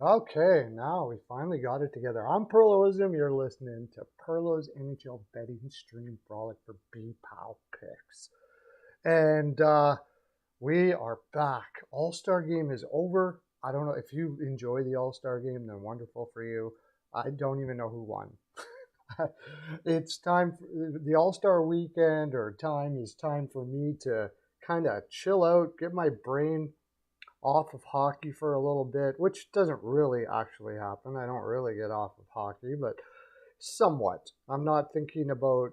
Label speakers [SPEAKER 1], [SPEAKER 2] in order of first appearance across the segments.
[SPEAKER 1] Okay, now we finally got it together. I'm Pearloism. You're listening to Pearlo's NHL betting stream frolic for B-Pow picks. And we are back. All-Star game is over. I don't know if you enjoy the All-Star game, then wonderful for you. I don't even know who won. It's time for the All-Star weekend or time is time for me to kind of chill out, get my brain off of hockey for a little bit, which doesn't really actually happen. I don't really get off of hockey, but somewhat. I'm not thinking about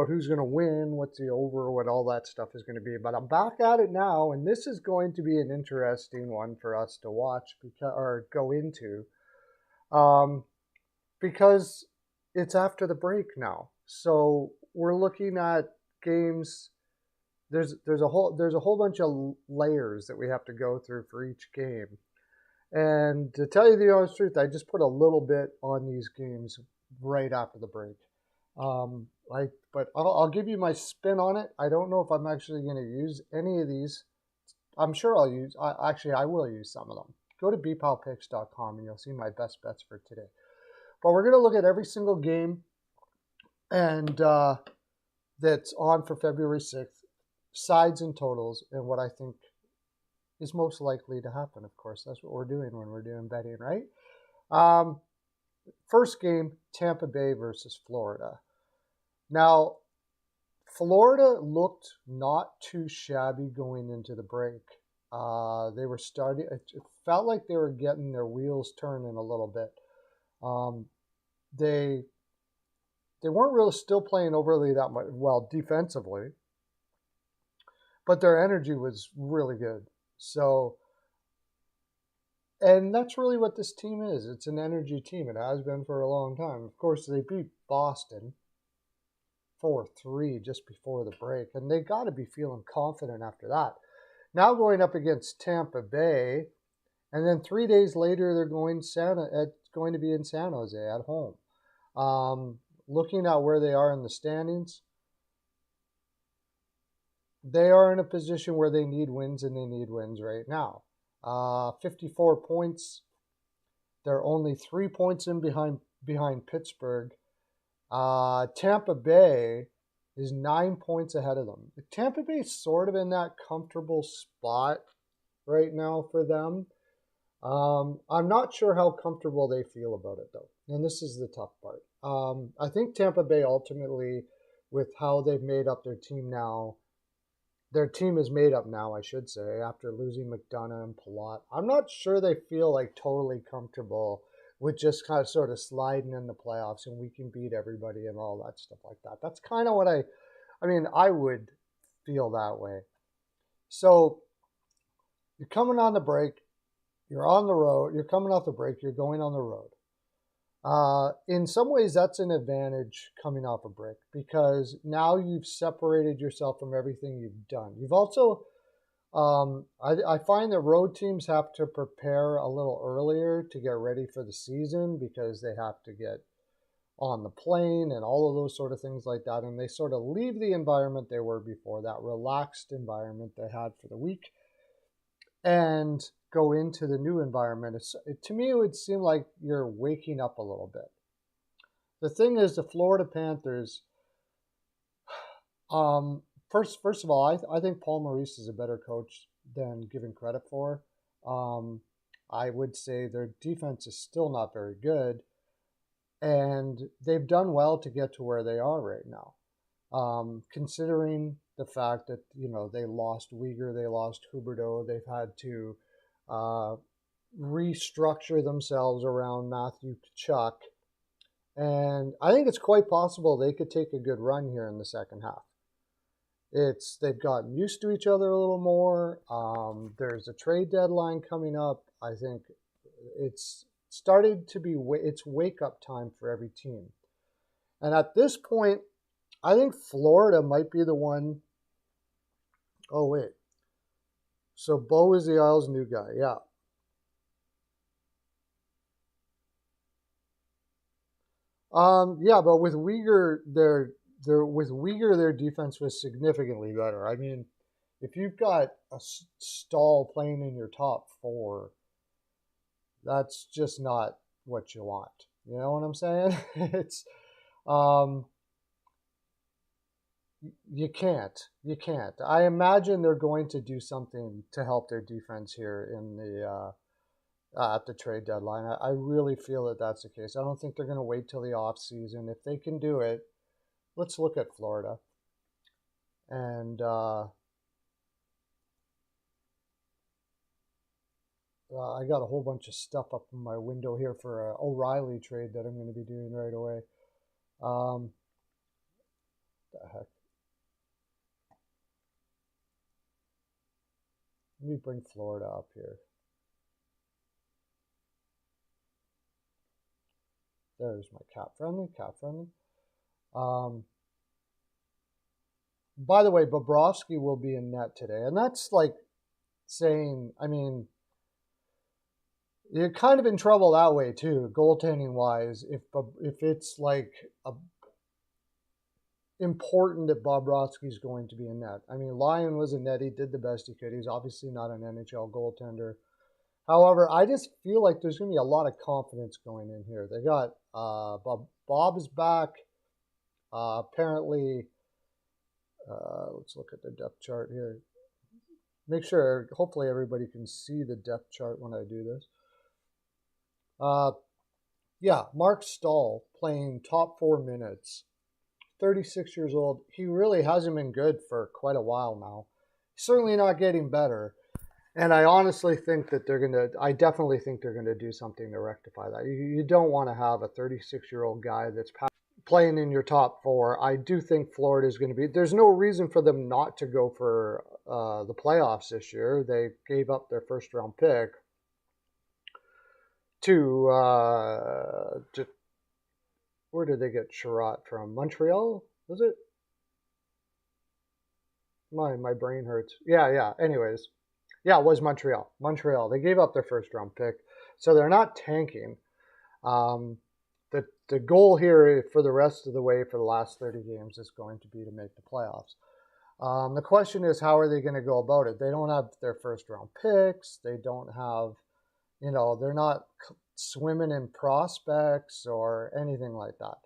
[SPEAKER 1] who's going to win, what's the over, what all that stuff is going to be. But I'm back at it now, and this is going to be an interesting one for us to watch because or go into, um, because it's after the break now. So we're looking at games. There's a whole bunch of layers that we have to go through for each game. And to tell you the honest truth, I just put a little bit on these games right after the break. But I'll give you my spin on it. I don't know if I'm actually going to use any of these. I'm sure I will use some of them. Go to bpalpicks.com and you'll see my best bets for today. But we're going to look at every single game and that's on for February 6th, sides and totals, and what I think is most likely to happen. Of course, that's what we're doing when we're doing betting, right? Um, First game, Tampa Bay versus Florida. Now, Florida looked not too shabby going into the break. They were starting. It felt like they were getting their wheels turning a little bit. Um, they they weren't really still playing overly that much well defensively, but their energy was really good. So, and that's really what this team is. It's an energy team. It has been for a long time. Of course, they beat Boston 4-3 just before the break, and they got to be feeling confident after that. Now going up against Tampa Bay, and then 3 days later they're going to be in San Jose at home. Looking at where they are in the standings, they are in a position where they need wins, and they need wins right now. 54 points. They're only 3 points in behind Pittsburgh. Tampa Bay is 9 points ahead of them. Tampa Bay is sort of in that comfortable spot right now for them. I'm not sure how comfortable they feel about it, though. And this is the tough part. I think Tampa Bay ultimately, with how they've made up their team is made up now, I should say, after losing McDonough and Palat. I'm not sure they feel like totally comfortable with just kind of sort of sliding in the playoffs and we can beat everybody and all that stuff like that. That's kind of what I would feel that way. So you're coming on the break, you're on the road, you're coming off the break, you're going on the road. In some ways, that's an advantage coming off a break because now you've separated yourself from everything you've done. You've also, I find that road teams have to prepare a little earlier to get ready for the season because they have to get on the plane and all of those sort of things like that. And they sort of leave the environment they were before, that relaxed environment they had for the week, and go into the new environment. To me, it would seem like you're waking up a little bit. The thing is, the Florida Panthers, first of all, I think Paul Maurice is a better coach than given credit for. I would say their defense is still not very good, and they've done well to get to where they are right now. Considering the fact that they lost Uyghur, they lost Huberdeau, they've had to restructure themselves around Matthew Tkachuk, and I think it's quite possible they could take a good run here in the second half. They've gotten used to each other a little more. There's a trade deadline coming up. I think it's started to be it's wake up time for every team, and at this point, I think Florida might be the one. Oh wait, so Bo is the Isles' new guy, yeah. Yeah, but with Uyghur, their defense was significantly better. I mean, If you've got a Stahl playing in your top four, that's just not what you want. You know what I'm saying? It's um, you can't. I imagine they're going to do something to help their defense here in the at the trade deadline. I really feel that that's the case. I don't think they're going to wait till the off season. If they can do it, let's look at Florida. And I got a whole bunch of stuff up in my window here for an O'Reilly trade that I'm going to be doing right away. The heck? Let me bring Florida up here. There's my cap friendly. By the way, Bobrovsky will be in net today. And that's like saying, I mean, you're kind of in trouble that way too, goaltending wise. If it's like important that Bobrovsky's going to be in net. I mean, Lyon was in net. He did the best he could. He's obviously not an NHL goaltender. However, I just feel like there's going to be a lot of confidence going in here. They got Bob is back. Apparently, let's look at the depth chart here. Make sure, hopefully everybody can see the depth chart when I do this. Yeah, Mark Stahl playing top 4 minutes. 36 years old. He really hasn't been good for quite a while now. Certainly not getting better. And I honestly think that I definitely think they're going to do something to rectify that. You don't want to have a 36-year-old guy that's playing in your top 4. I do think Florida is going to be, there's no reason for them not to go for the playoffs this year. They gave up their first round pick to where did they get Sherratt from? Montreal, was it? My brain hurts. Yeah. Anyways, yeah, it was Montreal. They gave up their first round pick, so they're not tanking. The goal here for the rest of the way for the last 30 games is going to be to make the playoffs. The question is, how are they going to go about it? They don't have their first round picks. They don't have, they're not swimming in prospects or anything like that.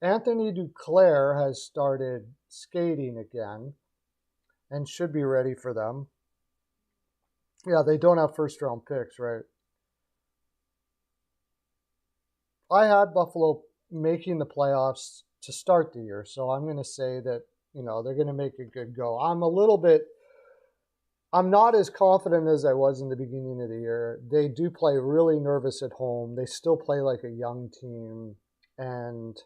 [SPEAKER 1] Anthony Duclair has started skating again and should be ready for them. Yeah, they don't have first round picks, right? I had Buffalo making the playoffs to start the year, so I'm going to say that, they're going to make a good go. I'm not as confident as I was in the beginning of the year. They do play really nervous at home. They still play like a young team. And,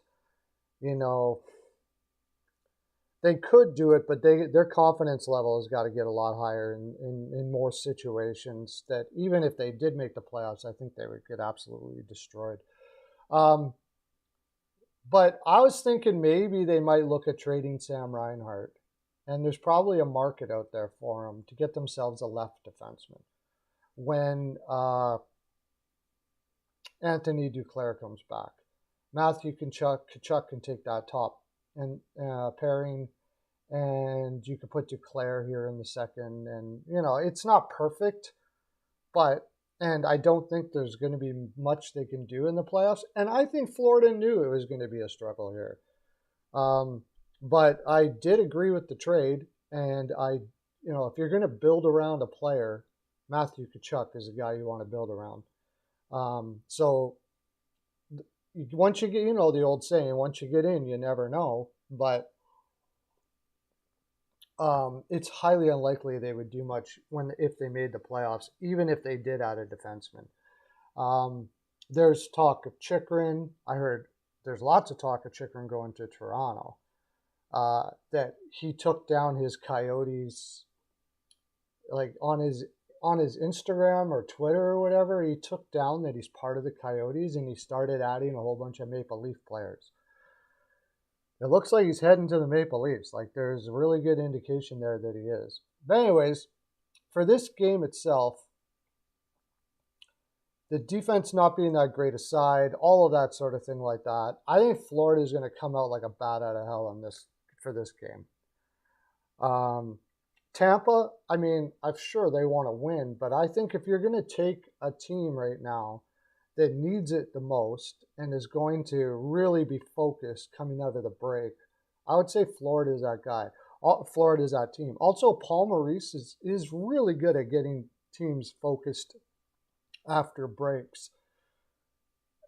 [SPEAKER 1] they could do it, but their confidence level has got to get a lot higher in more situations that even if they did make the playoffs, I think they would get absolutely destroyed. But I was thinking maybe they might look at trading Sam Reinhart. And there's probably a market out there for them to get themselves a left defenseman when Anthony Duclair comes back. Matthew Tkachuk can take that top and pairing, and you could put Duclair here in the second. And, it's not perfect, and I don't think there's going to be much they can do in the playoffs. And I think Florida knew it was going to be a struggle here. But I did agree with the trade, and if you're going to build around a player, Matthew Tkachuk is the guy you want to build around. So once you get, the old saying, once you get in, you never know. But it's highly unlikely they would do much if they made the playoffs, even if they did add a defenseman. There's talk of Chychrun. I heard there's lots of talk of Chychrun going to Toronto. That he took down his Coyotes, like on his Instagram or Twitter or whatever. He took down that he's part of the Coyotes, and he started adding a whole bunch of Maple Leaf players. It looks like he's heading to the Maple Leafs. Like, there's a really good indication there that he is. But anyways, for this game itself, the defense not being that great aside, all of that sort of thing like that, I think Florida is going to come out like a bat out of hell for this game. Tampa, I mean, I'm sure they want to win, but I think if you're going to take a team right now that needs it the most and is going to really be focused coming out of the break, I would say Florida's that guy. Florida's that team. Also, Paul Maurice is really good at getting teams focused after breaks.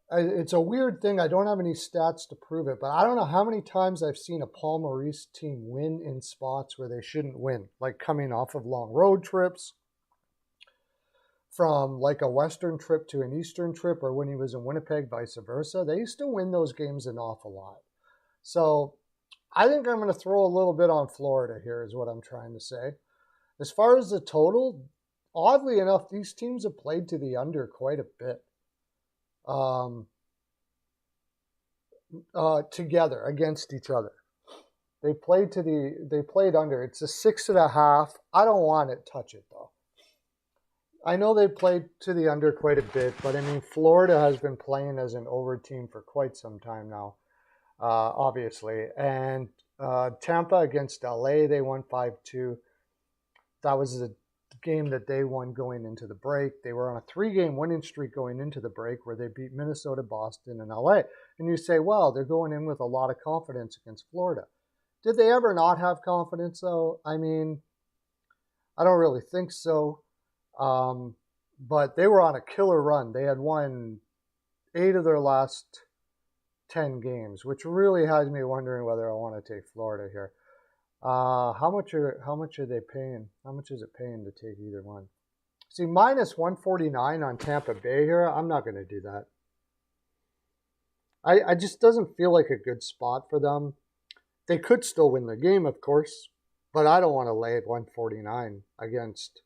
[SPEAKER 1] It's a weird thing. I don't have any stats to prove it, but I don't know how many times I've seen a Paul Maurice team win in spots where they shouldn't win, like coming off of long road trips, from like a Western trip to an Eastern trip, or when he was in Winnipeg, vice versa. They used to win those games an awful lot. So I think I'm going to throw a little bit on Florida here, is what I'm trying to say. As far as the total, oddly enough, these teams have played to the under quite a bit. Together against each other. They played under. It's a 6.5. I don't want to touch it though. I know they played to the under quite a bit, but I mean, Florida has been playing as an over team for quite some time now, obviously. And Tampa against LA, they won 5-2. That was a game that they won going into the break. They were on a 3-game winning streak going into the break where they beat Minnesota, Boston, and LA. And you say, well, they're going in with a lot of confidence against Florida. Did they ever not have confidence, though? I mean, I don't really think so. But they were on a killer run. They had won 8 of their last 10 games, which really has me wondering whether I want to take Florida here. How much are they paying? How much is it paying to take either one? See, minus 149 on Tampa Bay here. I'm not going to do that. I just doesn't feel like a good spot for them. They could still win the game, of course, but I don't want to lay at 149 against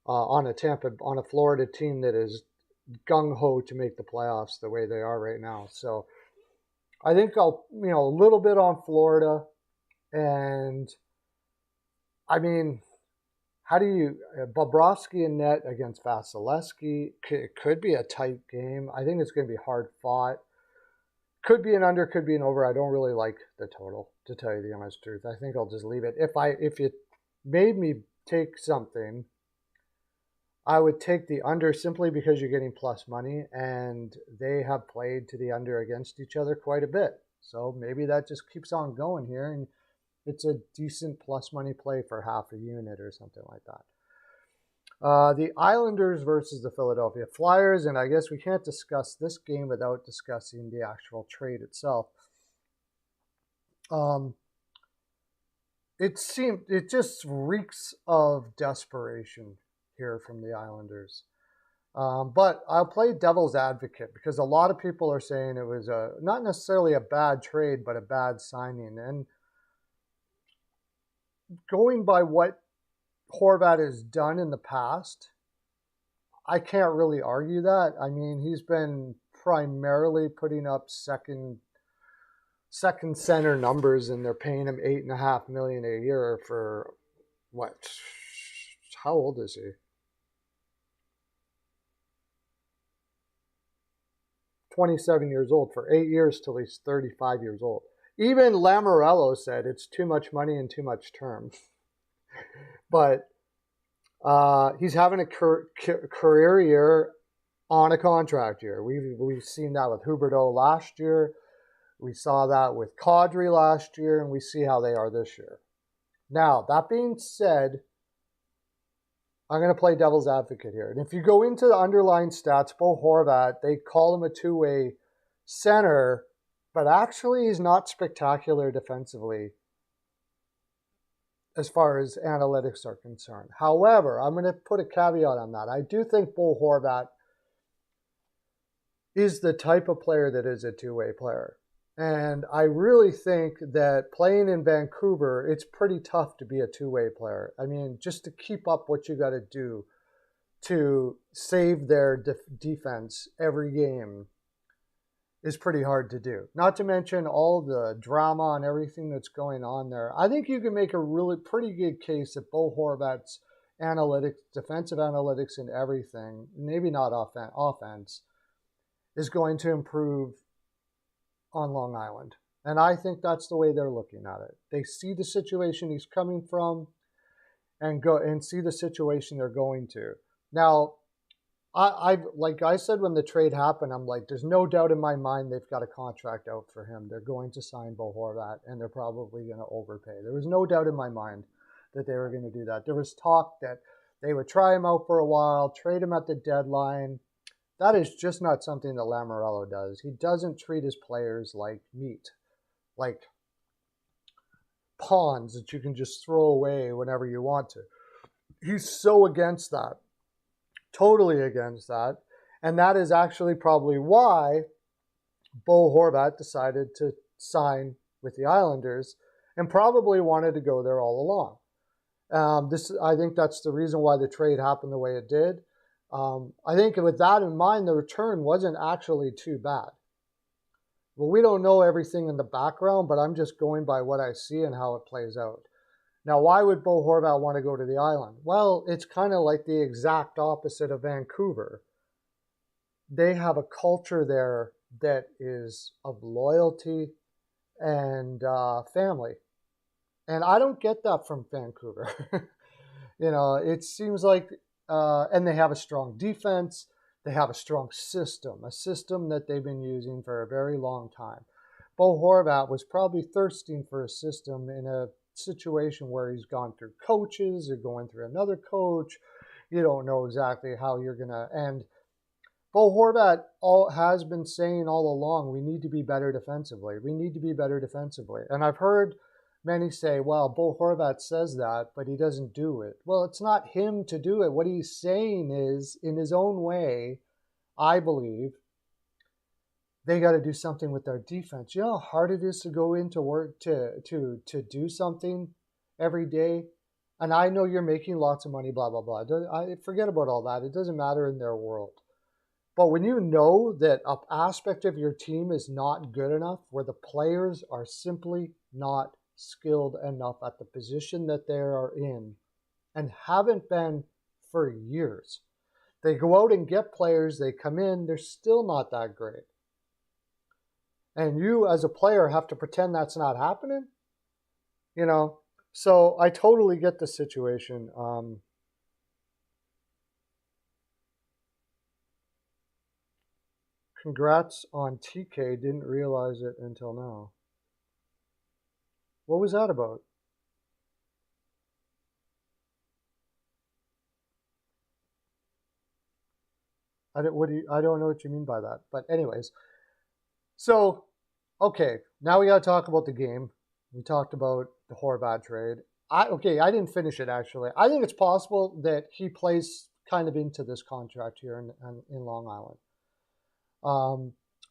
[SPEAKER 1] on a Florida team that is gung ho to make the playoffs the way they are right now. So I think I'll a little bit on Florida. And I mean, how do you Bobrovsky in net against Vasilevsky? It could be a tight game. I think it's going to be hard fought. Could be an under, could be an over. I don't really like the total, to tell you the honest truth. I think I'll just leave it. If it made me take something, I would take the under simply because you're getting plus money, and they have played to the under against each other quite a bit. So maybe that just keeps on going here, and it's a decent plus money play for half a unit or something like that. The Islanders versus the Philadelphia Flyers, and I guess we can't discuss this game without discussing the actual trade itself. It just reeks of desperation here from the Islanders. But I'll play devil's advocate because a lot of people are saying it was not necessarily a bad trade, but a bad signing. And going by what Horvat has done in the past, I can't really argue that. I mean, he's been primarily putting up second center numbers, and they're paying him $8.5 million a year for what? How old is he? 27 years old for 8 years till he's 35 years old. Even Lamoriello said it's too much money and too much term. But he's having a career year on a contract year. We've seen that with Huberdeau last year. We saw that with Kadri last year, and we see how they are this year. Now, that being said, I'm going to play devil's advocate here. And if you go into the underlying stats, Bo Horvat, they call him a two-way center, but actually he's not spectacular defensively as far as analytics are concerned. However, I'm going to put a caveat on that. I do think Bo Horvat is the type of player that is a two-way player. And I really think that playing in Vancouver, it's pretty tough to be a two-way player. I mean, just to keep up what you got to do to save their defense every game is pretty hard to do. Not to mention all the drama and everything that's going on there. I think you can make a really pretty good case that Bo Horvat's analytics, defensive analytics and everything, maybe not offense, is going to improve on Long Island. And I think that's the way they're looking at it. They see the situation he's coming from, and go and see the situation they're going to. Now, like I said when the trade happened, I'm like, there's no doubt in my mind they've got a contract out for him. They're going to sign Bo Horvat, and they're probably going to overpay. There was no doubt in my mind that they were going to do that. There was talk that they would try him out for a while, trade him at the deadline. That is just not something that Lamoriello does. He doesn't treat his players like meat, like pawns that you can just throw away whenever you want to. He's so against that. Totally against that. And that is actually probably why Bo Horvat decided to sign with the Islanders and probably wanted to go there all along. I think that's the reason why the trade happened the way it did. I think with that in mind, the return wasn't actually too bad. Well, we don't know everything in the background, but I'm just going by what I see and how it plays out. Now, why would Bo Horvat want to go to the island? Well, it's kind of like the exact opposite of Vancouver. They have a culture there that is of loyalty and family. And I don't get that from Vancouver. It seems like, and they have a strong defense. They have a strong system, a system that they've been using for a very long time. Bo Horvat was probably thirsting for a system in a situation where he's gone through coaches or going through another coach. You don't know exactly how you're going to end. Bo Horvat has been saying all along, we need to be better defensively. We need to be better defensively. And I've heard many say, well, Bo Horvat says that, but he doesn't do it. Well, it's not him to do it. What he's saying is, in his own way, I believe, they got to do something with their defense. You know how hard it is to go into work to do something every day? And I know you're making lots of money, blah, blah, blah. I forget about all that. It doesn't matter in their world. But when you know that an aspect of your team is not good enough, where the players are simply not skilled enough at the position that they are in and haven't been for years, they go out and get players, they come in, they're still not that great. And you as a player have to pretend that's not happening, So I totally get the situation. Congrats on TK. Didn't realize it until now. What was that about? I don't know what you mean by that. But anyways, so okay, now we got to talk about the game. We talked about the Horvat trade. I didn't finish it actually. I think it's possible that he plays kind of into this contract here in Long Island.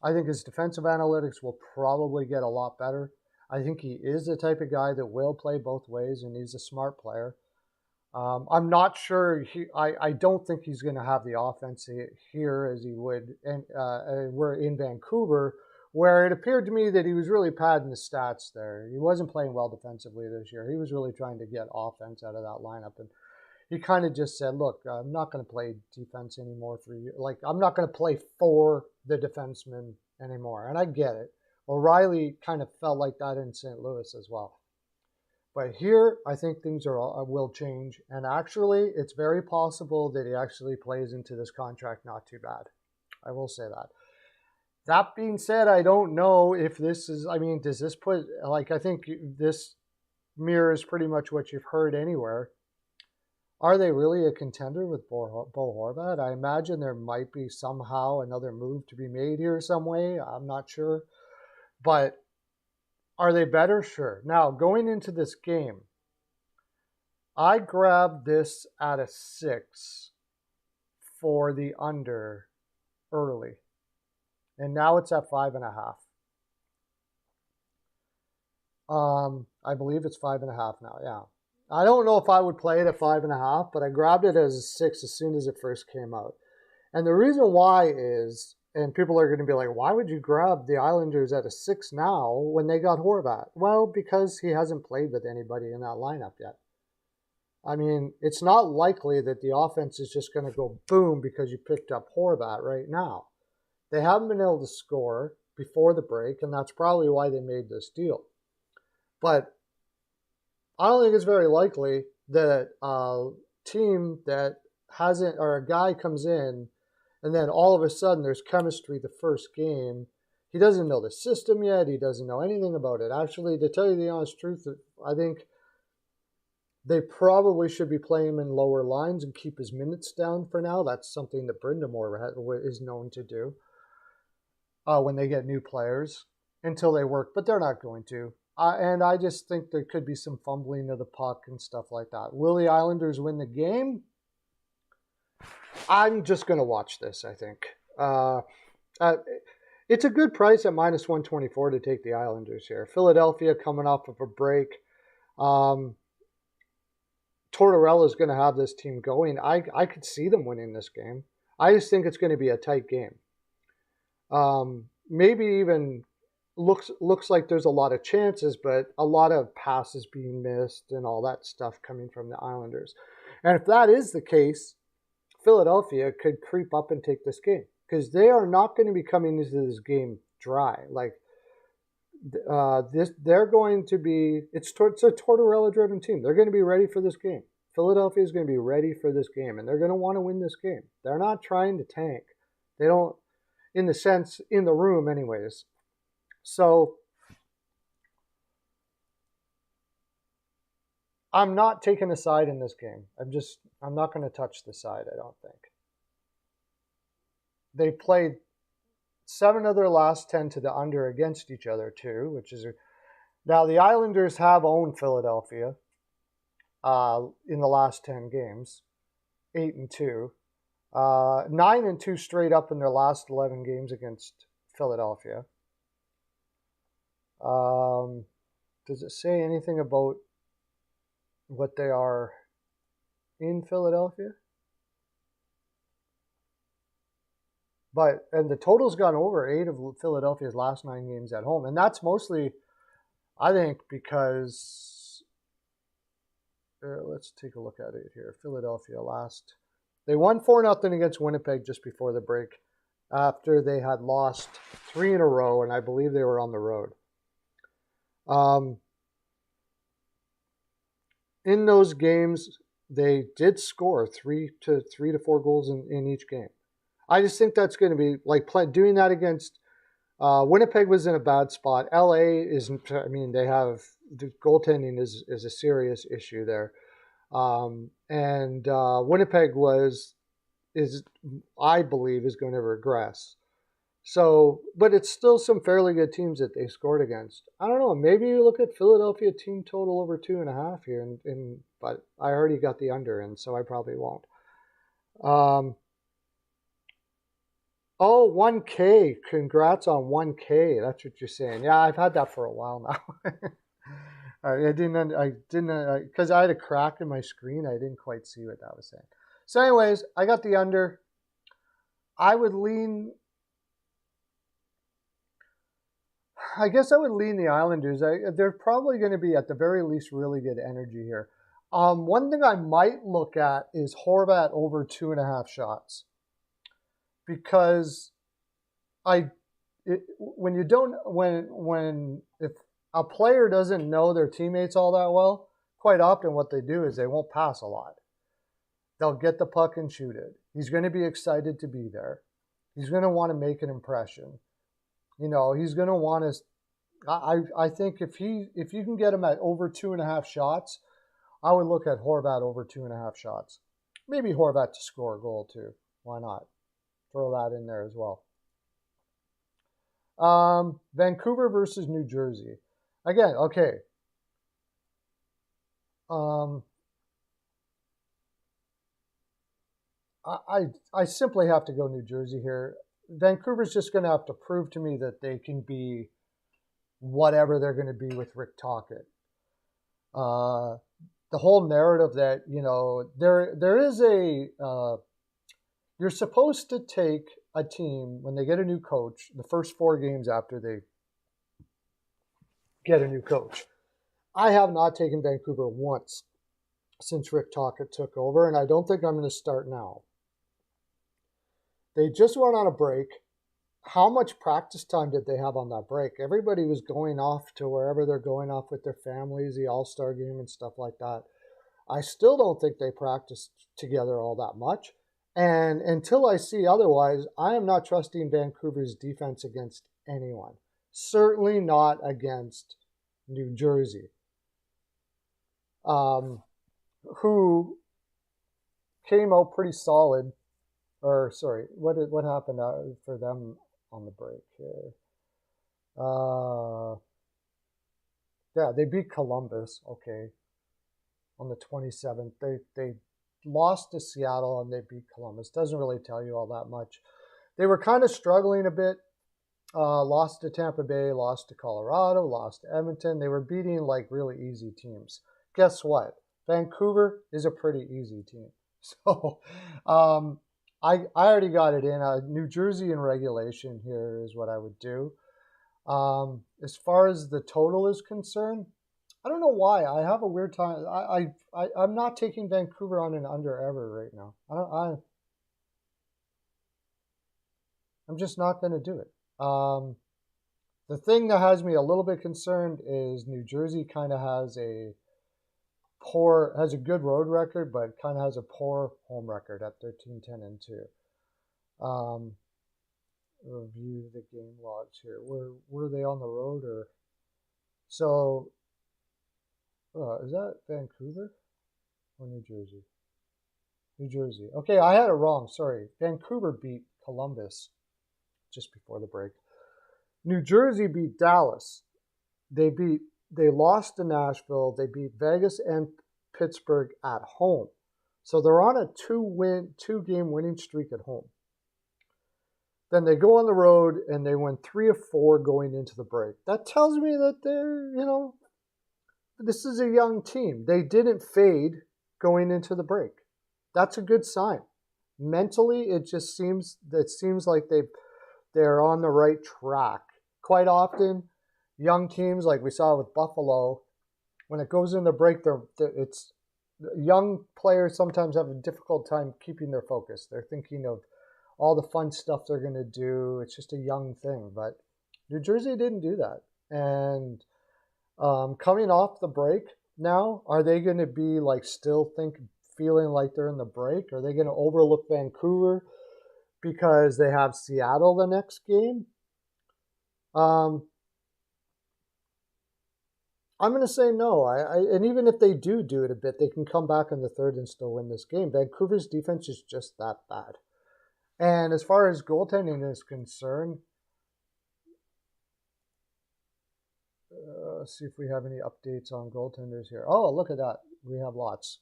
[SPEAKER 1] I think his defensive analytics will probably get a lot better. I think he is the type of guy that will play both ways, and he's a smart player. I'm not sure. I don't think he's going to have the offense here as he would, and we're in Vancouver, where it appeared to me that he was really padding the stats there. He wasn't playing well defensively this year. He was really trying to get offense out of that lineup, and he kind of just said, "Look, I'm not going to play defense anymore for you. Like, I'm not going to play for the defenseman anymore." And I get it. O'Reilly kind of felt like that in St. Louis as well. But here, I think things will change. And actually, it's very possible that he actually plays into this contract not too bad. I will say that. That being said, I don't know if this is, does this put, I think this mirrors pretty much what you've heard anywhere. Are they really a contender with Bo Horvat? I imagine there might be somehow another move to be made here some way. I'm not sure. But are they better? Sure. Now, going into this game, I grabbed this at a 6 for the under early. And now it's at 5.5. I believe it's 5.5 now, yeah. I don't know if I would play it at 5.5, but I grabbed it as a 6 as soon as it first came out. And the reason why is, and people are going to be like, why would you grab the Islanders at a 6 now when they got Horvat? Well, because he hasn't played with anybody in that lineup yet. It's not likely that the offense is just going to go boom because you picked up Horvat right now. They haven't been able to score before the break, and that's probably why they made this deal. But I don't think it's very likely the team that hasn't, or a guy comes in and then all of a sudden there's chemistry the first game. He doesn't know the system yet. He doesn't know anything about it. Actually, to tell you the honest truth, I think they probably should be playing him in lower lines and keep his minutes down for now. That's something that Brindamore is known to do when they get new players until they work, but they're not going to. And I just think there could be some fumbling of the puck and stuff like that. Will the Islanders win the game? I'm just going to watch this, I think. It's a good price at minus 124 to take the Islanders here. Philadelphia coming off of a break. Tortorella is going to have this team going. I could see them winning this game. I just think it's going to be a tight game. Maybe even looks like there's a lot of chances, but a lot of passes being missed and all that stuff coming from the Islanders. And if that is the case, Philadelphia could creep up and take this game because they are not going to be coming into this game dry. Like they're going to be. It's a Tortorella-driven team. They're going to be ready for this game. Philadelphia is going to be ready for this game, and they're going to want to win this game. They're not trying to tank. They don't, in the sense, in the room, anyways. So I'm not taking a side in this game. I'm not going to touch the side, I don't think. They played 7 of their last 10 to the under against each other, too, which is... Now, the Islanders have owned Philadelphia in the last 10 games, 8-2. 9-2 straight up in their last 11 games against Philadelphia. Does it say anything about what they are in Philadelphia? And the total's gone over 8 of Philadelphia's last 9 games at home. And that's mostly, I think, because, let's take a look at it here. Philadelphia they won 4-0 against Winnipeg just before the break after they had lost 3 in a row, and I believe they were on the road. In those games, they did score 3 to 4 goals in each game. I just think that's going to be like doing that against Winnipeg was in a bad spot. LA isn't. I mean, they have the goaltending is a serious issue there, and Winnipeg I believe is going to regress. So, but it's still some fairly good teams that they scored against. I don't know. Maybe you look at Philadelphia team total over 2.5 here, but I already got the under in, so I probably won't. 1K. Congrats on 1K. That's what you're saying. Yeah, I've had that for a while now. I didn't, because I had a crack in my screen. I didn't quite see what that was saying. So anyways, I got the under. I guess I would lean the Islanders. They're probably going to be, at the very least, really good energy here. One thing I might look at is Horvat over 2.5 shots. Because if a player doesn't know their teammates all that well, quite often what they do is they won't pass a lot. They'll get the puck and shoot it. He's going to be excited to be there. He's going to want to make an impression. He's going to want to. I think if you can get him at over 2.5 shots, I would look at Horvat over 2.5 shots. Maybe Horvat to score a goal too. Why not? Throw that in there as well. Vancouver versus New Jersey. Again, okay. I simply have to go New Jersey here. Vancouver's just going to have to prove to me that they can be whatever they're going to be with Rick Tocchet. The whole narrative that, there is you're supposed to take a team, when they get a new coach, the first 4 games after they get a new coach. I have not taken Vancouver once since Rick Tocchet took over, and I don't think I'm going to start now. They just went on a break. How much practice time did they have on that break? Everybody was going off to wherever they're going off with their families, the All-Star game and stuff like that. I still don't think they practiced together all that much. And until I see otherwise, I am not trusting Vancouver's defense against anyone. Certainly not against New Jersey, who came out pretty solid. Or sorry, what happened for them on the break here? Yeah, they beat Columbus. Okay, on the 27th, they lost to Seattle and they beat Columbus. Doesn't really tell you all that much. They were kind of struggling a bit. Lost to Tampa Bay, lost to Colorado, lost to Edmonton. They were beating like really easy teams. Guess what? Vancouver is a pretty easy team. So I already got it in. New Jersey in regulation here is what I would do. As far as the total is concerned, I don't know why. I have a weird time. I'm not taking Vancouver on an under ever right now. I'm just not going to do it. The thing that has me a little bit concerned is New Jersey kind of has a good road record, but kind of has a poor home record at 13-10-2. Review the game logs here. Were they on the road or so? Is that Vancouver or New Jersey? New Jersey. Okay, I had it wrong. Sorry. Vancouver beat Columbus just before the break. New Jersey beat Dallas. They lost to Nashville. They beat Vegas and Pittsburgh at home. So they're on a two-game winning streak at home. Then they go on the road and they win 3 of 4 going into the break. That tells me that they're, this is a young team. They didn't fade going into the break. That's a good sign. Mentally, it seems like they're on the right track. Quite often, young teams like we saw with Buffalo, when it goes in the break, it's young players sometimes have a difficult time keeping their focus. They're thinking of all the fun stuff they're going to do. It's just a young thing. But New Jersey didn't do that. And coming off the break now, are they going to be like feeling like they're in the break? Are they going to overlook Vancouver because they have Seattle the next game? I'm going to say no. And even if they do it a bit, they can come back in the third and still win this game. Vancouver's defense is just that bad. And as far as goaltending is concerned, let's see if we have any updates on goaltenders here. Oh, look at that. We have lots.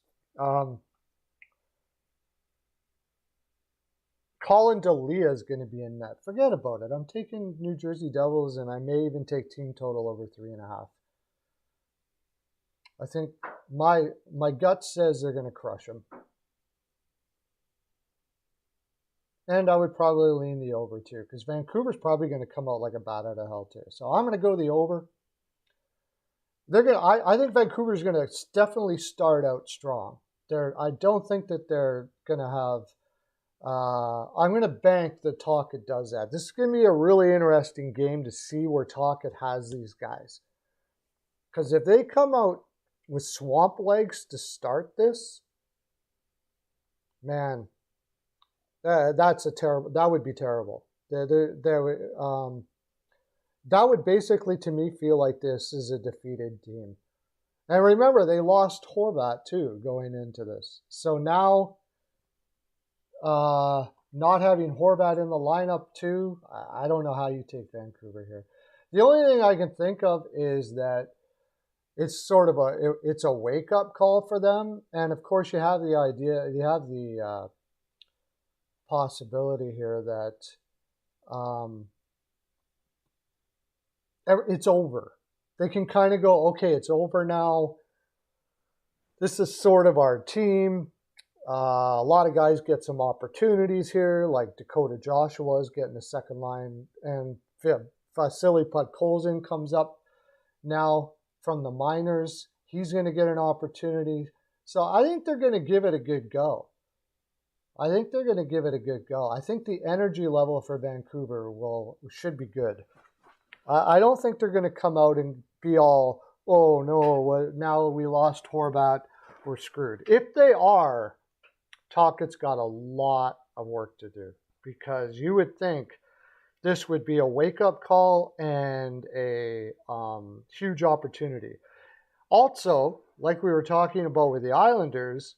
[SPEAKER 1] Colin D'Elia is going to be in net. Forget about it. I'm taking New Jersey Devils, and I may even take team total over 3.5. I think my gut says they're going to crush them. And I would probably lean the over too, because Vancouver's probably going to come out like a bat out of hell too. So I'm going to go the over. I think Vancouver's going to definitely start out strong. I don't think that they're going to have. I'm going to bank that Tocchet does that. This is going to be a really interesting game to see where Tocchet has these guys. Because if they come out with swamp legs to start this, man, that would be terrible. That would basically, to me, feel like this is a defeated team. And remember, they lost Horvat too going into this. So now, not having Horvat in the lineup too, I don't know how you take Vancouver here. The only thing I can think of is that it's sort of a wake-up call for them. And of course, you have the possibility here that it's over. They can kind of go, okay, it's over now. This is sort of our team. A lot of guys get some opportunities here, like Dakota Joshua is getting the second line, and Vasily Podkolzin comes up now from the minors. He's going to get an opportunity. So I think they're going to give it a good go. I think the energy level for Vancouver should be good. I don't think they're going to come out and be all, oh no, now we lost Horvat. we're screwed. If they are, Talcott's got a lot of work to do, because you would think this would be a wake-up call and a huge opportunity. Also, like we were talking about with the Islanders,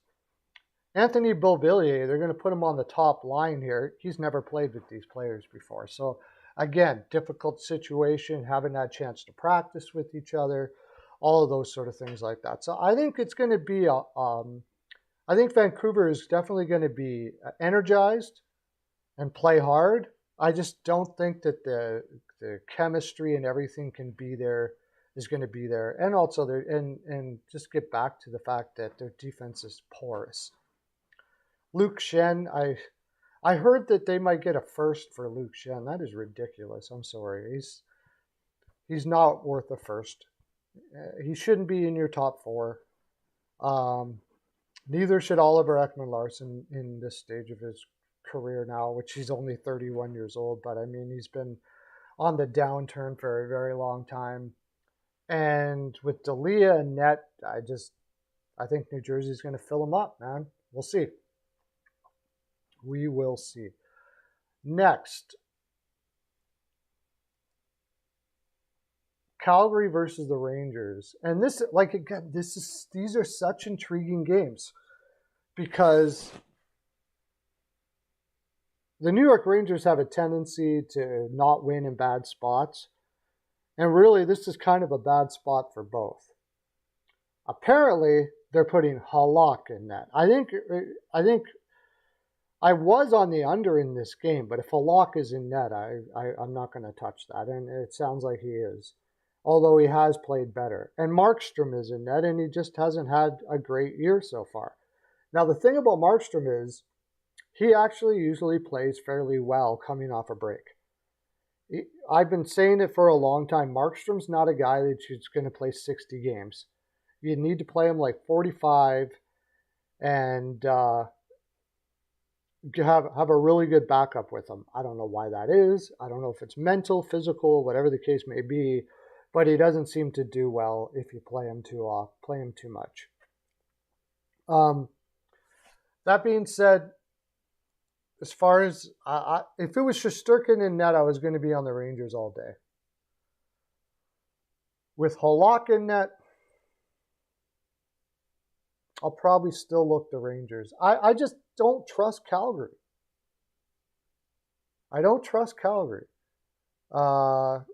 [SPEAKER 1] Anthony Beauvillier, they're going to put him on the top line here. He's never played with these players before. So, again, difficult situation, haven't had a chance to practice with each other, all of those sort of things like that. So I think it's going to be, I think Vancouver is definitely going to be energized and play hard. I just don't think that the chemistry and everything can be there, is going to be there. And also, and just get back to the fact that their defense is porous. Luke Shen, I heard that they might get a first for Luke Shen. That is ridiculous. I'm sorry. He's not worth a first. He shouldn't be in your top four. Neither should Oliver Ekman-Larsson in this stage of his career now, which he's only 31 years old. But I mean, he's been on the downturn for a very long time. And with D'Elia and net, I think New Jersey's going to fill him up, man. We'll see. We will see. Next, Calgary versus the Rangers. And this, like, again, these are such intriguing games, because the New York Rangers have a tendency to not win in bad spots. And really, this is kind of a bad spot for both. Apparently, they're putting Halak in net. I think I was on the under in this game, but if Halak is in net, I'm not going to touch that. And it sounds like he is, although he has played better. And Markstrom is in net, and he just hasn't had a great year so far. Now, the thing about Markstrom is he actually usually plays fairly well coming off a break. I've been saying it for a long time. Markstrom's not a guy that's going to play 60 games. You need to play him like 45 and have a really good backup with him. I don't know why that is. I don't know if it's mental, physical, whatever the case may be, but he doesn't seem to do well if you play him too much. That being said, as far as if it was Shesterkin in net, I was going to be on the Rangers all day. With Halak in net, I'll probably still look the Rangers. I just don't trust Calgary. I don't trust Calgary. The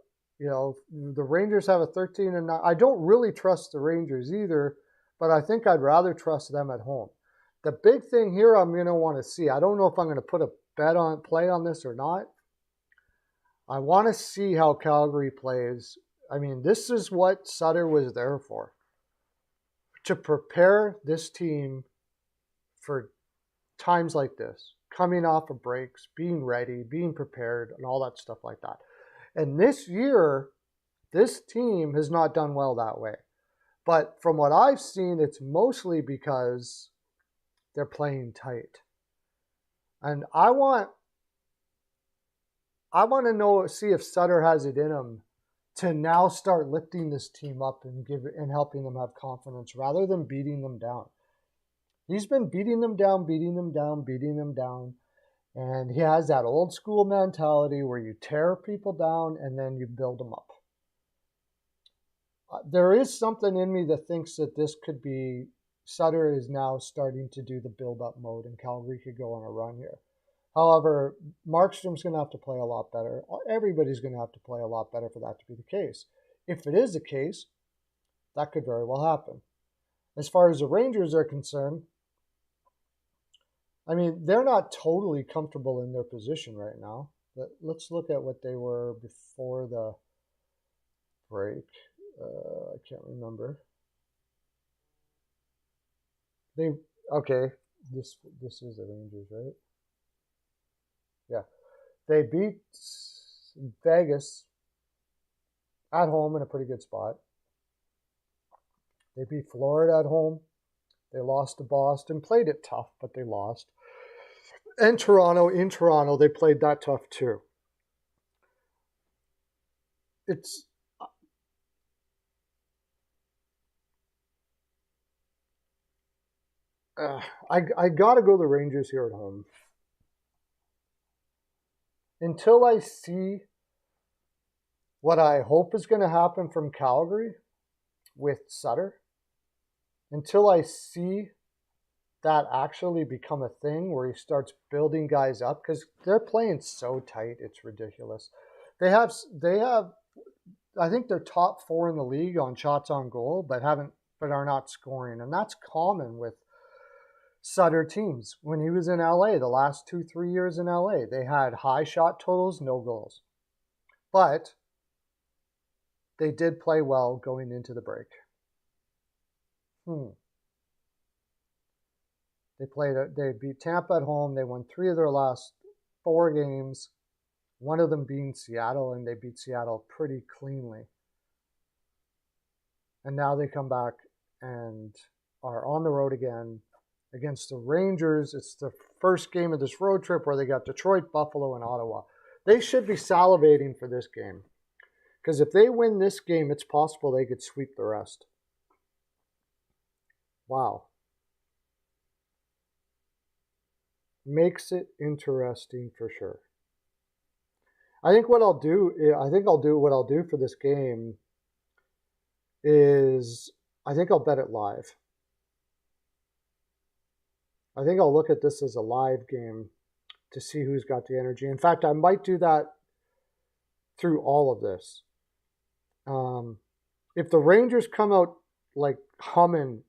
[SPEAKER 1] Rangers have a 13-9. I don't really trust the Rangers either, but I think I'd rather trust them at home. The big thing here I'm going to want to see, I don't know if I'm going to put a play on this or not. I want to see how Calgary plays. I mean, this is what Sutter was there for, to prepare this team for times like this, coming off of breaks, being ready, being prepared, and all that stuff like that. And this year, this team has not done well that way. But from what I've seen, it's mostly because they're playing tight. And I want to see if Sutter has it in him to now start lifting this team up and helping them have confidence rather than beating them down. He's been beating them down, and he has that old school mentality where you tear people down and then you build them up. There is something in me that thinks that this could be, Sutter is now starting to do the build-up mode, and Calgary could go on a run here. However, Markstrom's going to have to play a lot better. Everybody's going to have to play a lot better for that to be the case. If it is the case, that could very well happen. As far as the Rangers are concerned, I mean, they're not totally comfortable in their position right now. But let's look at what they were before the break. I can't remember. This is the Rangers, right? Yeah. They beat Vegas at home in a pretty good spot. They beat Florida at home. They lost to Boston. Played it tough, but they lost. And Toronto, in Toronto, they played that tough too. I got to go the Rangers here at home. Until I see what I hope is going to happen from Calgary with Sutter, until I see that actually become a thing where he starts building guys up, because they're playing so tight, it's ridiculous. They have, I think they're top 4 in the league on shots on goal, but are not scoring, and that's common with Sutter teams. When he was in LA, the last 2-3 years in LA, they had high shot totals, no goals, but they did play well going into the break. They beat Tampa at home. They won 3 of their last 4 games, one of them being Seattle, and they beat Seattle pretty cleanly. And now they come back and are on the road again against the Rangers. It's the first game of this road trip where they got Detroit, Buffalo, and Ottawa. They should be salivating for this game, because if they win this game, it's possible they could sweep the rest. Wow. Makes it interesting for sure. I think what I'll do for this game is I think I'll bet it live. I think I'll look at this as a live game to see who's got the energy. In fact, I might do that through all of this. If the Rangers come out like humming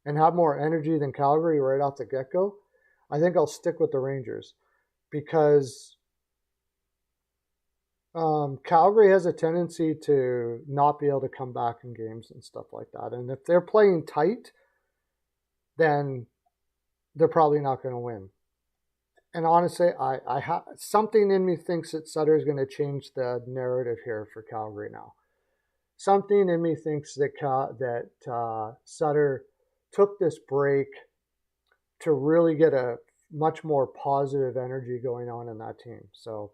[SPEAKER 1] and have more energy than Calgary right off the get-go, I think I'll stick with the Rangers, because Calgary has a tendency to not be able to come back in games and stuff like that. And if they're playing tight, then they're probably not going to win. And honestly, something in me thinks that Sutter is going to change the narrative here for Calgary now. Something in me thinks that Sutter took this break to really get a much more positive energy going on in that team. So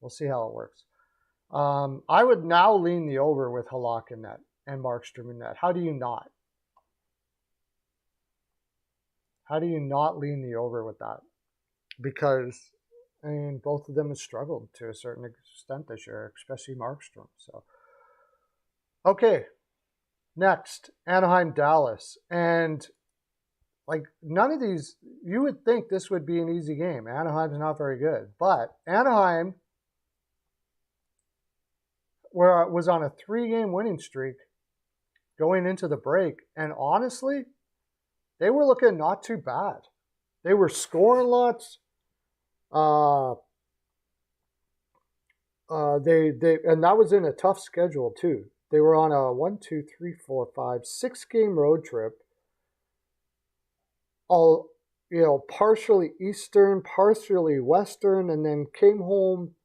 [SPEAKER 1] we'll see how it works. I would now lean the over with Halak in net and Markstrom in net. How do you not? How do you not lean the over with that? Because, I mean, both of them have struggled to a certain extent this year, especially Markstrom. So, okay, next, Anaheim, Dallas. And like, none of these, you would think this would be an easy game. Anaheim's not very good. But Anaheim was on a 3-game winning streak going into the break. And honestly, they were looking not too bad. They were scoring lots. And that was in a tough schedule too. They were on a 6-game road trip. All, partially Eastern, partially Western, and then came home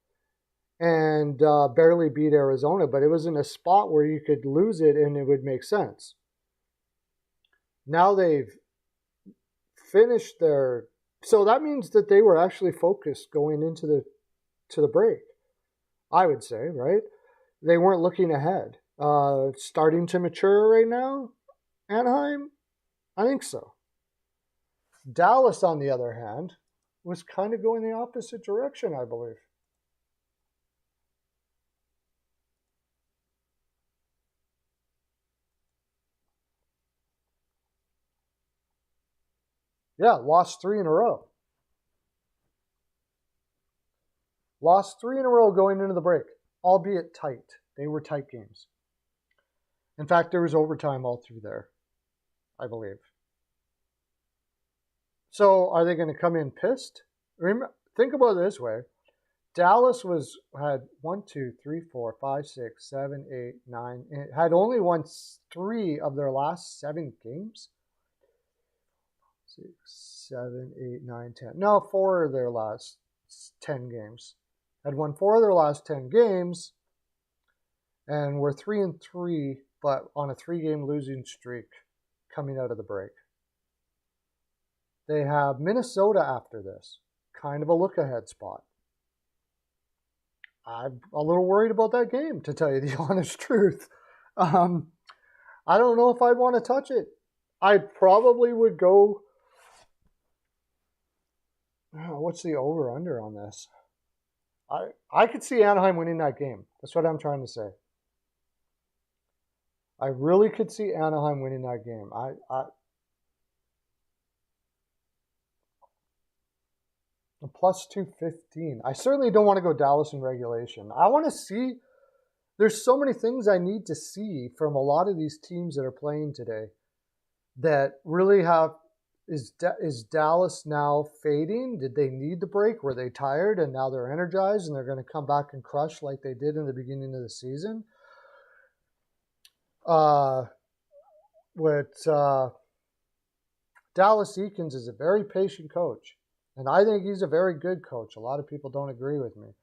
[SPEAKER 1] and barely beat Arizona. But it was in a spot where you could lose it and it would make sense. Now they've finished their... So that means that they were actually focused going into the break, I would say, right? They weren't looking ahead. Starting to mature right now, Anaheim? I think so. Dallas, on the other hand, was kind of going the opposite direction, I believe. Yeah, lost 3 in a row. Lost 3 in a row going into the break, albeit tight. They were tight games. In fact, there was overtime all through there, I believe. So are they going to come in pissed? Think about it this way. Dallas had 1, 2, 3, 4, 5, 6, 7, 8, 9. It had only won 3 of their last 7 games. 6, 7, 8, 9, 10. No, 4 of their last 10 games. Had won 4 of their last 10 games, and were 3-3, but on a 3-game losing streak coming out of the break. They have Minnesota after this, kind of a look-ahead spot. I'm a little worried about that game, to tell you the honest truth. I don't know if I'd want to touch it. I probably would go. What's the over/under on this? I could see Anaheim winning that game. That's what I'm trying to say. I really could see Anaheim winning that game. Plus 215. I certainly don't want to go Dallas in regulation. I want to see. There's so many things I need to see from a lot of these teams that are playing today that really have. Is Dallas now fading? Did they need the break? Were they tired and now they're energized and they're going to come back and crush like they did in the beginning of the season? Dallas Eakins is a very patient coach, and I think he's a very good coach. A lot of people don't agree with me.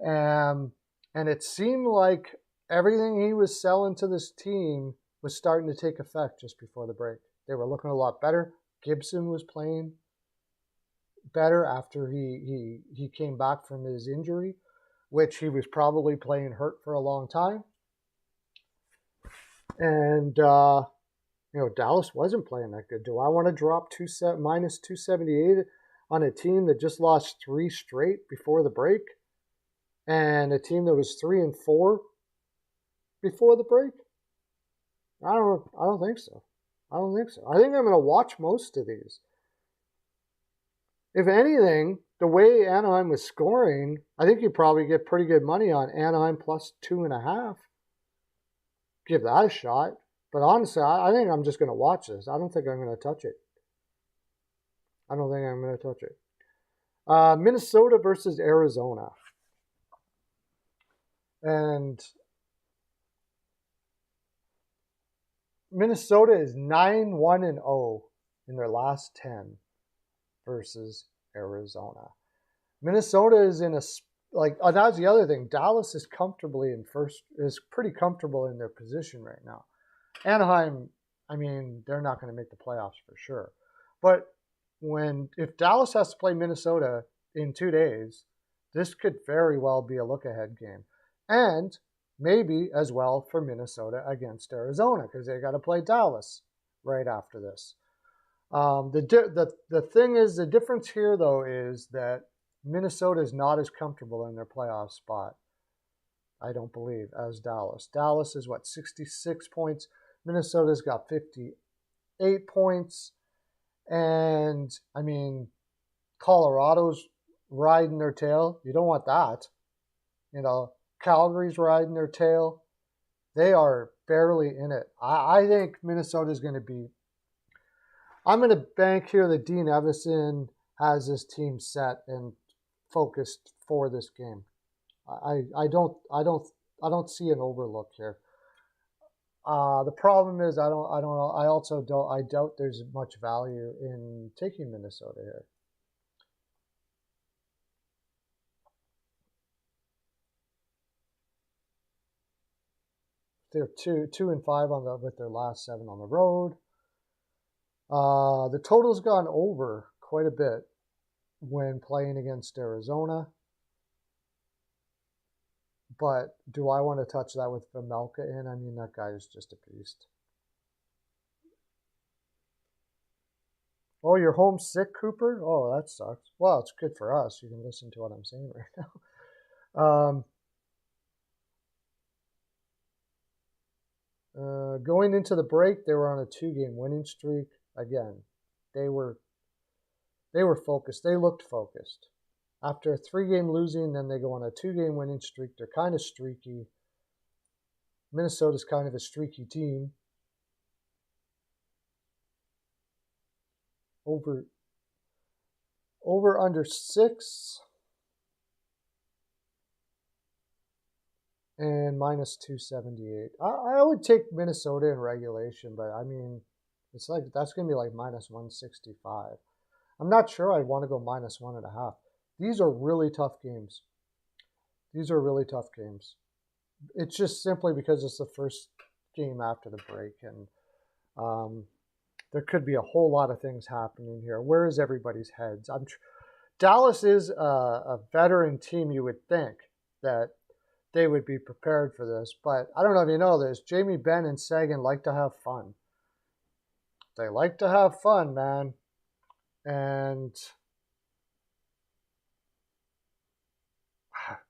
[SPEAKER 1] And it seemed like everything he was selling to this team was starting to take effect just before the break. They were looking a lot better. Gibson was playing better after he came back from his injury, which he was probably playing hurt for a long time. And Dallas wasn't playing that good. Do I want to drop minus 278 on a team that just lost 3 straight before the break, and a team that was 3-4 before the break? I don't think so. I think I'm going to watch most of these. If anything, the way Anaheim was scoring, I think you probably get pretty good money on Anaheim plus 2.5. Give that a shot. But honestly, I think I'm just going to watch this. I don't think I'm going to touch it. Minnesota versus Arizona. And Minnesota is 9-1-0 in their last 10 versus Arizona. Minnesota is in that's the other thing. Dallas is pretty comfortable in their position right now. Anaheim, they're not going to make the playoffs for sure. But if Dallas has to play Minnesota in 2 days, this could very well be a look-ahead game. And maybe as well for Minnesota against Arizona, because they got to play Dallas right after this. The thing is, the difference here, though, is that Minnesota is not as comfortable in their playoff spot, I don't believe, as Dallas. Dallas is, 66 points. Minnesota's got 58 points. And, Colorado's riding their tail. You don't want that. Calgary's riding their tail. They are barely in it. I think Minnesota's going to be. I'm going to bank here that Dean Evison has his team set and focused for this game. I don't see an overlook here. The problem is I doubt there's much value in taking Minnesota here. They're 2-5 with their last 7 on the road. The total's gone over quite a bit when playing against Arizona. But do I want to touch that with Vejmelka in? That guy is just a beast. Oh, you're homesick, Cooper? Oh, that sucks. Well, it's good for us. You can listen to what I'm saying right now. Going into the break, they were on a 2-game winning streak. Again, they were focused. They looked focused. After a 3-game losing, then they go on a 2-game winning streak. They're kind of streaky. Minnesota's kind of a streaky team. Over under 6 and minus 278. I would take Minnesota in regulation, but it's like that's going to be like minus 165. I'm not sure I'd want to go minus 1.5. These are really tough games. It's just simply because it's the first game after the break, and there could be a whole lot of things happening here. Where is everybody's heads? Dallas is a veteran team. You would think that they would be prepared for this, but I don't know if you know this. Jamie Benn and Sagan like to have fun. They like to have fun, man. And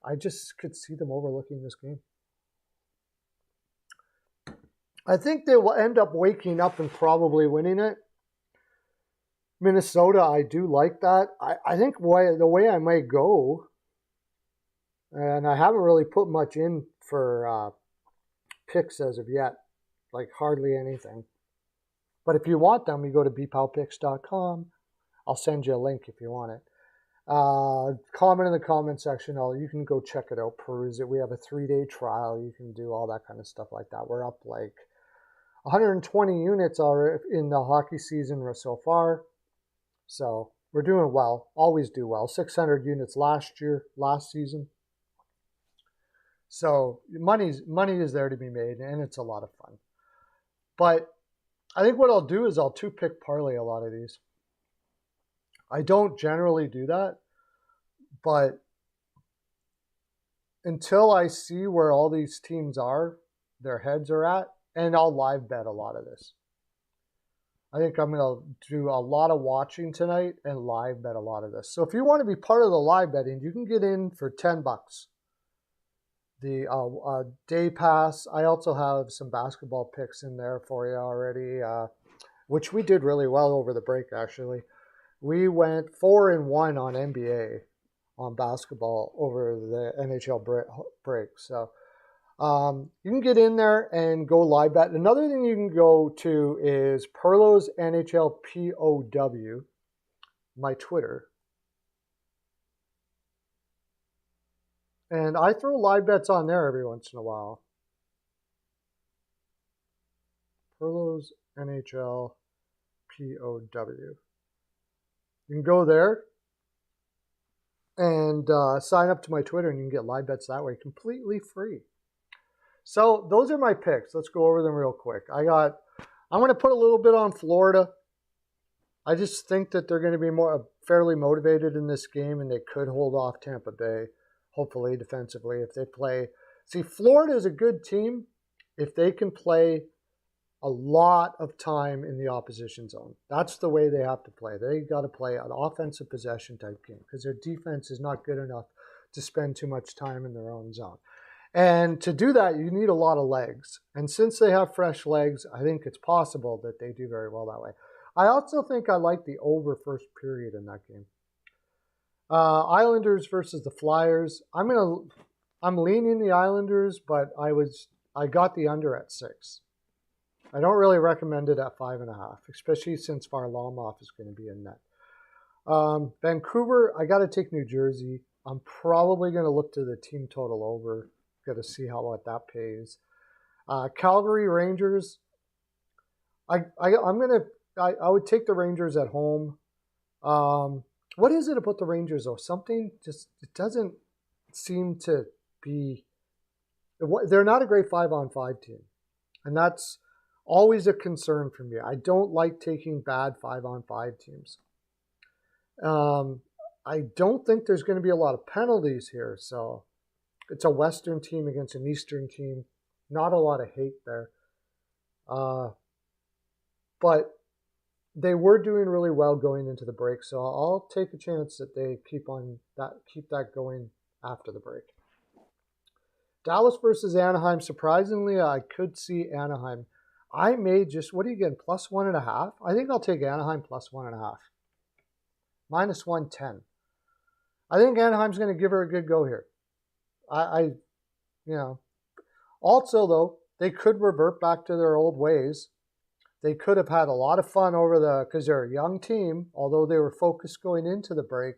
[SPEAKER 1] I just could see them overlooking this game. I think they will end up waking up and probably winning it. Minnesota, I do like that. I think the way I might go, and I haven't really put much in for picks as of yet, like hardly anything. But if you want them, you go to bpowpicks.com. I'll send you a link if you want it. Comment in the comment section. You can go check it out, peruse it. We have a 3-day trial. You can do all that kind of stuff like that. We're up like 120 units already in the hockey season so far. So we're doing well. Always do well. 600 units last season. So money is there to be made, and it's a lot of fun. But I think what I'll do is I'll 2-pick parlay a lot of these. I don't generally do that, but until I see where all these teams are, their heads are at, and I'll live bet a lot of this. I think I'm going to do a lot of watching tonight and live bet a lot of this. So if you want to be part of the live betting, you can get in for $10. The day pass. I also have some basketball picks in there for you already, which we did really well over the break, actually. We went 4-1 on NBA on basketball over the NHL break. So you can get in there and go live bet. Another thing you can go to is Pearlo's NHL POW, my Twitter. And I throw live bets on there every once in a while. Pearlo's NHL POW. You can go there and sign up to my Twitter, and you can get live bets that way completely free. So those are my picks. Let's go over them real quick. I'm going to put a little bit on Florida. I just think that they're going to be fairly motivated in this game, and they could hold off Tampa Bay, hopefully defensively, if they play. See, Florida is a good team if they can play a lot of time in the opposition zone. That's the way they have to play. They got to play an offensive possession type game because their defense is not good enough to spend too much time in their own zone. And to do that, you need a lot of legs. And since they have fresh legs, I think it's possible that they do very well that way. I also think I like the over first period in that game. Islanders versus the Flyers. I'm leaning the Islanders, but I got the under at 6. I don't really recommend it at 5.5, especially since Varlamov is going to be in net. Vancouver, I got to take New Jersey. I'm probably going to look to the team total over. Got to see what that pays. Calgary Rangers. I would take the Rangers at home. What is it about the Rangers though? Something just it doesn't seem to be. They're not a great 5-on-5 team, and that's always a concern for me. I don't like taking bad 5-on-5 teams. I don't think there's going to be a lot of penalties here, so it's a Western team against an Eastern team. Not a lot of hate there. But they were doing really well going into the break, so I'll take a chance that they keep that going after the break. Dallas versus Anaheim. Surprisingly, I could see Anaheim. I may just, what are you getting, plus 1.5? I think I'll take Anaheim plus 1.5. Minus 110. I think Anaheim's going to give her a good go here. Also, though, they could revert back to their old ways. They could have had a lot of fun because they're a young team, although they were focused going into the break,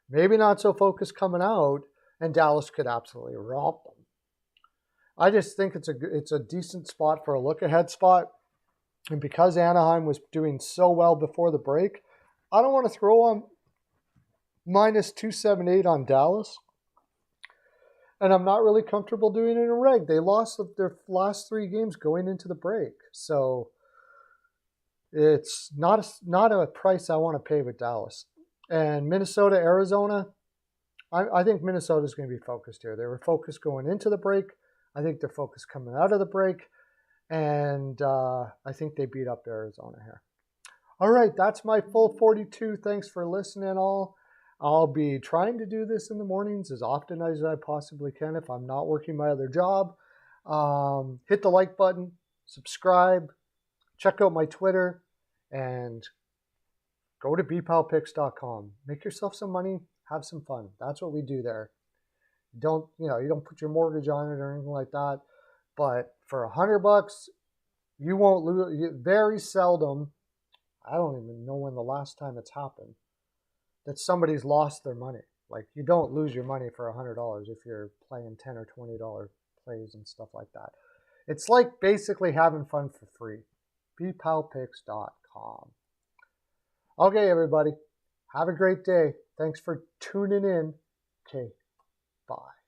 [SPEAKER 1] maybe not so focused coming out, and Dallas could absolutely romp them. I just think it's a decent spot for a look-ahead spot, and because Anaheim was doing so well before the break, I don't want to throw on minus 278 on Dallas. And I'm not really comfortable doing it in reg. They lost their last 3 games going into the break. So it's not a price I want to pay with Dallas. And Minnesota, Arizona, I think Minnesota's going to be focused here. They were focused going into the break. I think they're focused coming out of the break. And I think they beat up Arizona here. All right, that's my full 42. Thanks for listening all. I'll be trying to do this in the mornings as often as I possibly can if I'm not working my other job. Hit the like button, subscribe, check out my Twitter, and go to bpalpicks.com. Make yourself some money, have some fun. That's what we do there. You don't put your mortgage on it or anything like that. But for $100, you won't lose. Very seldom, I don't even know when the last time it's happened, that somebody's lost their money. Like, you don't lose your money for $100 if you're playing $10 or $20 plays and stuff like that. It's like basically having fun for free. bpalpicks.com. Okay, everybody. Have a great day. Thanks for tuning in. Okay, bye.